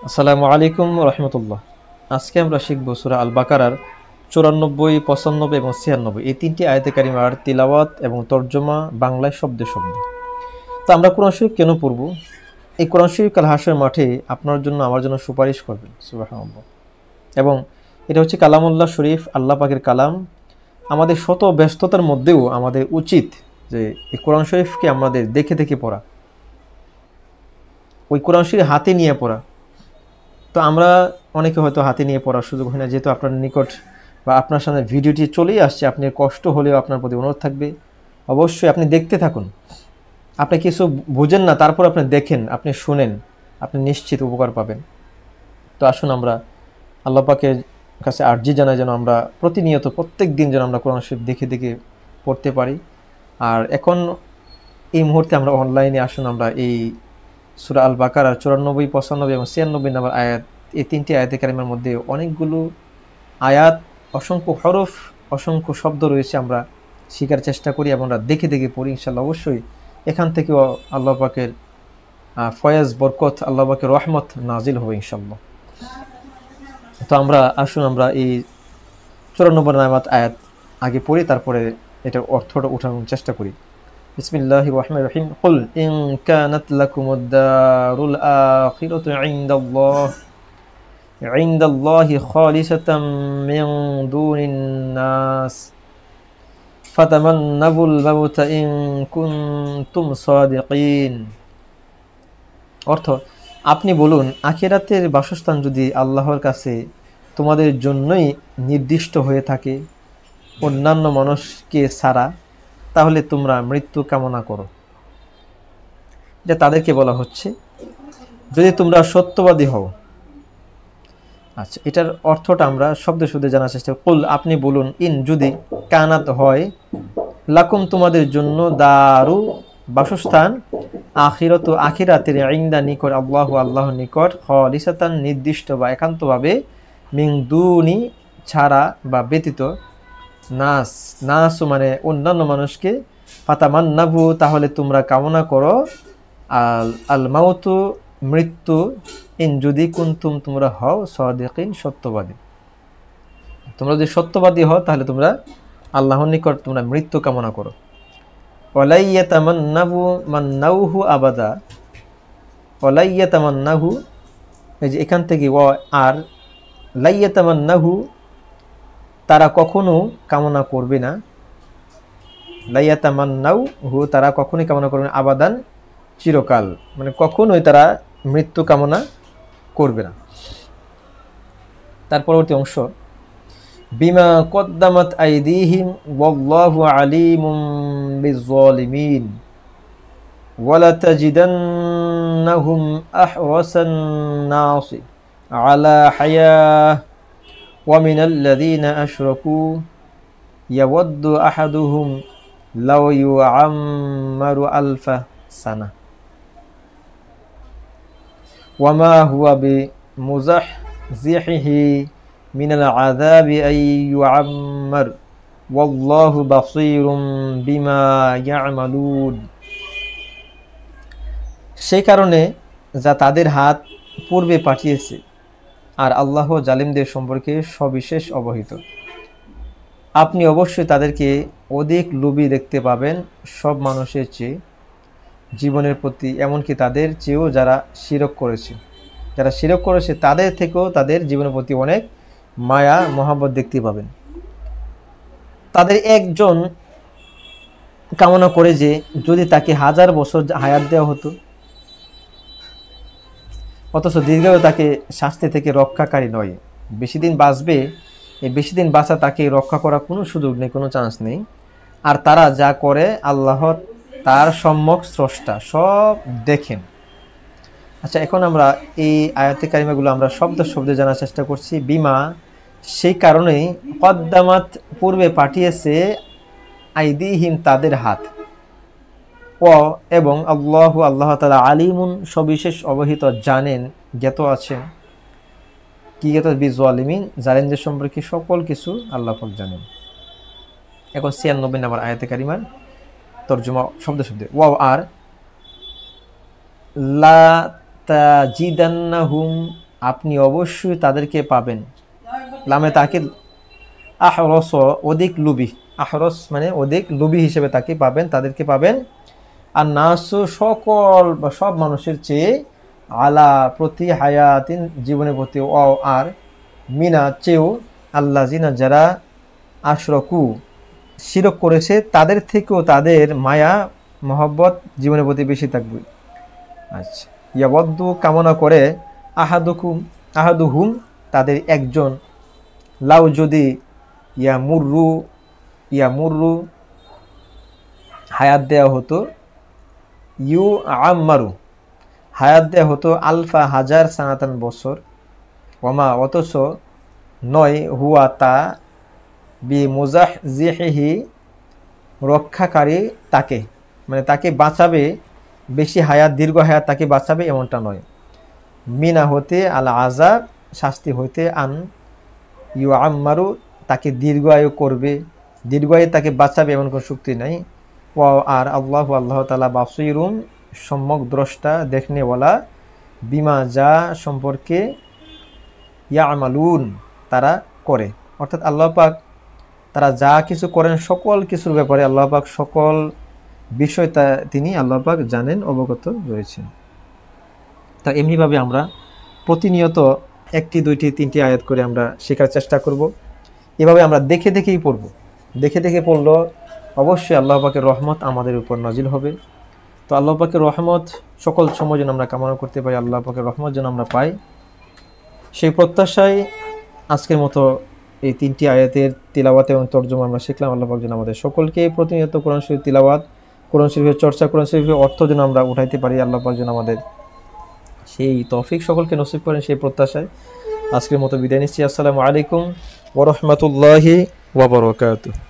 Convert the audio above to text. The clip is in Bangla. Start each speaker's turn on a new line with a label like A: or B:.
A: আসসালামু আলাইকুম রহমতুল্লাহ। আজকে আমরা শিখব সূরা আল বাকারার 94, 95 এবং 96 এই তিনটি আয়াতে কারিমার তিলাওয়াত এবং তর্জমা বাংলায় শব্দে শব্দ। তো আমরা কোরআন শরীফ কেন পড়ব? এই কোরআন শরীফ কাল হাসরের মাঠে আপনার জন্য আমার জন্য সুপারিশ করবেন, সুবহানাল্লাহ। এবং এটা হচ্ছে কালামুল্লাহ শরীফ, আল্লাহ পাকের কালাম। আমাদের শত ব্যস্ততার মধ্যেও আমাদের উচিত যে এই কোরআন শরীফকে আমাদের দেখে দেখে পড়া, ওই কোরআন শরীফ হাতে নিয়ে পড়া। তো আমরা অনেকে হয়তো হাতে নিয়ে পড়ার সুযোগ হয় না, যেহেতু আপনার নিকট বা আপনার সামনে ভিডিওটি চলেই আসছে। আপনি কষ্ট হলেও আপনার প্রতি অনুরোধ থাকবে, অবশ্যই আপনি দেখতে থাকুন। আপনি কিছু বুঝেন না, তারপর আপনি দেখেন, আপনি শুনেন, আপনি নিশ্চিত উপকার পাবেন। তো আসুন আমরা আল্লাহ পাকের কাছে আর্জি জানাই যেন আমরা প্রতিনিয়ত প্রত্যেক দিন যেন আমরা কোরআন শরীফ দেখে দেখে পড়তে পারি। আর এখন এই মুহূর্তে আমরা অনলাইনে, আসুন আমরা এই সূরা আল বাকারার 94, 95 এবং 96 নম্বর আয়াত, এই তিনটি আয়াতে কারিমার মধ্যে অনেকগুলো আয়াত, অসংখ্য হরফ, অসংখ্য শব্দ রয়েছে। আমরা শেখার চেষ্টা করি এবং আমরা দেখে দেখে পড়ি। ইনশাল্লাহ অবশ্যই এখান থেকেও আল্লাহ পাকের ফয়াজ, বরকত, আল্লাহ পাকের রহমত নাজিল হবে ইনশাল্লাহ। তো আমরা আসুন আমরা এই 94 নম্বর আয়াত আগে পড়ি, তারপরে এটার অর্থটা উঠানোর চেষ্টা করি। বিসমিল্লাহির রহমানির রহিম। কুল ইন কানাত লাকুমুদ দারুল আখিরাতু ইনদাল্লাহি খালিসাতাম মিন দুনিন নাস ফাতামান্নাবুল মাউতা ইন কুনতুম সাদিকিন। অর্থ, আপনি বলুন, আখিরাতের বাসস্থান যদি আল্লাহর কাছে তোমাদের জন্যই নির্দিষ্ট হয়ে থাকে অন্যান্য মানুষকে ছাড়া, তাহলে তোমরা মৃত্যু কামনা করো। এটা তাদেরকে বলা হচ্ছে যদি তোমরা সত্যবাদী হও। আচ্ছা, এটার অর্থটা আমরা শব্দে শব্দে জানার চেষ্টা করি। কুল, আপনি বলুন, ইন যদি, কানাত হয়, লাকুম তোমাদের জন্য, দারু বাসস্থান, আখিরাত আখিরাতের, ইনদা নিকট, আল্লাহু আল্লাহর নিকট, খালিসাতান নির্দিষ্ট বা একান্তভাবে, মিন দুনি ছাড়া বা ব্যতীত, নাস নাস মানে অন্যান্য মানুষকে, ফাতামান্নাবু তাহলে তোমরা কামনা করো, আল আল মাউতু মৃত্যু, ইন যদি, কুনতুম তোমরা হও, সাদিকিন সত্যবাদী। তোমরা যদি সত্যবাদী হও তাহলে তোমরা আল্লাহর নিকট তোমরা মৃত্যু কামনা করো। ওয়ালাইয়াতামান্নাবু মান্নাউহু আবাদা, ওয়ালাইয়াতামান্নাহু, এই যে এখান থেকে আর লাইয়াতামান্নাহু তারা কখনো কামনা করবে না, লাইয়াতামান্নাহু তারা কখনোই কামনা করবে না, আবাদান চিরকাল, মানে কখনোই তারা মৃত্যু কামনা করবে না। তার পরবর্তী অংশ, বিমা কদ্দামাত আইদিহিম ওয়াল্লাহু আলিমুম বিজ্জালিমিন ওয়ালা তাজিদান্নাহুম আহওয়াসান নাসি আলা হায়াহ ওয়া মিনাল্লাযীনা আশরাকু ইয়াওয়াদ্দু আহাদুহুম লাউ ইউআম্মারু আলফা সানা ওয়া মা হুয়া বিমুযাহজিহি মিনাল আযাবি আন ইউআম্মার ওয়াল্লাহু বাসীরুম বিমা ইয়ামালুন। সেই কারণে যা তাদের হাত পূর্বে পাঠিয়েছে, আর আল্লাহ জালিমদের সম্পর্কে সবিশেষ অবহিত। আপনি অবশ্যই তাদেরকে অধিক লোভী দেখতে পাবেন সব মানুষের চেয়ে জীবনের প্রতি, এমনকি তাদের চেয়েও যারা শিরক করেছে তাদের থেকেও তাদের জীবনের প্রতি অনেক মায়া মহব্বত দেখতে পাবেন। তাদের একজন কামনা করে যে যদি তাকে 1000 বছর হায়াত দেওয়া হতো, অথচ দীর্ঘায়ু তাকে শাস্তি থেকে রক্ষাকারী নয়। বেশি দিন বাঁচবে, এই বেশি দিন বাঁচা তাকে রক্ষা করার কোনো সুযোগ নেই, কোনো চান্স নেই। আর তারা যা করে আল্লাহ তার সম্যক স্রষ্টা, সব দেখেন। আচ্ছা, এখন আমরা এই আয়াতে কারিমাগুলো আমরা শব্দ শব্দে জানার চেষ্টা করছি। বিমা সেই কারণেই, কদ্দামাত পূর্বে পাঠিয়েছে, আইদিহিম তাদের হাত, ও এবং আল্লাহু আল্লাহ তাআলা আলিমুন সবিশেষ অবহিত, জানেন, জ্ঞাত আছেন। কি জ্ঞাত? বিজ্জালিমিন জালিমদের সম্পর্কে সকল কিছু আল্লাহ পাক জানেন। এখন 96 নম্বর আয়াতে কারিমার তরজমা শব্দ শব্দে। ওয়াও আর, লা তাজিদান্নাহুম আপনি অবশ্যই তাদেরকে পাবেন। লামে তাকিদ আহরস, অধিক লুবি, আহরস মানে অধিক লুবি হিসেবে তাকে পাবেন, তাদেরকে পাবেন। আর নাসু সকল বা সব মানুষের চেয়ে, আলা প্রতি, হায়াতিন জীবনের প্রতি, ও আর মিনা চেয়েও, আল্লাহ জিনা যারা আশরকু শিরক করেছে তাদের থেকেও তাদের মায়া মহব্বত জীবনের প্রতি বেশি থাকবে। আচ্ছা, ইয়াবদ্দু কামনা করে, আহাদুহুম তাদের একজন, লাউ যদি, ইয়ামুরু হায়াত দেওয়া হতো, আমারু হায়াত দেওয়া হতো, আলফা হাজার সানাতান বছর, ওমা অথচ নয়, হুয়া তা, বি মুজাহজিহি রক্ষাকারী তাকে, মানে তাকে বাঁচাবে, বেশি হায়াত দীর্ঘ হায়াত তাকে বাঁচাবে এমনটা নয়। মিনা হতে আল আযাব শাস্তি হইতে, আন আমারু তাকে দীর্ঘায়ু করবে, দীর্ঘায়ু তাকে বাঁচাবে এমন কোনো শক্তি নাই। ও আর আল্লাহ তাআলা বাসীরুন সম্যক দ্রষ্টা, দেখনেওয়ালা, বিমা যা সম্পর্কে, ইয়ামালুন তারা করে, অর্থাৎ আল্লাহ পাক তারা যা কিছু করেন সকল কিছুর ব্যাপারে আল্লাহ পাক সকল বিষয় তিনি আল্লাহ পাক জানেন, অবগত রয়েছেন। তা এমনিভাবে আমরা প্রতিনিয়ত একটি, দুইটি, তিনটি আয়াত করে আমরা শেখার চেষ্টা করব। এভাবে আমরা দেখে দেখেই পড়ব, দেখে দেখে পড়লে অবশ্যই আল্লাহ পাকের রহমত আমাদের উপর নাজিল হবে। তো আল্লাহ পাকের রহমত সকল সময় যেন আমরা কামনা করতে পারি, আল্লাহ পাকের রহমত যেন আমরা পাই, সেই প্রত্যাশায় আজকের মতো এই তিনটি আয়াতের তিলাওয়াত এবং তর্জমা আমরা শিখলাম। আল্লাহ পাক যেন আমাদের সকলকে প্রতিনিয়ত কোরআন শরীফ তিলাওয়াত, কোরআন শরীফের চর্চা, কোরআন শরীফের অর্থ যেন আমরা উঠাইতে পারি, আল্লাহ পাক যেন আমাদের সেই তৌফিক সকলকে নসিব করেন, সেই প্রত্যাশায় আজকের মতো বিদায় নিচ্ছি। আসসালামু আলাইকুম ওয়া রাহমাতুল্লাহি ওয়া বারাকাতুহু।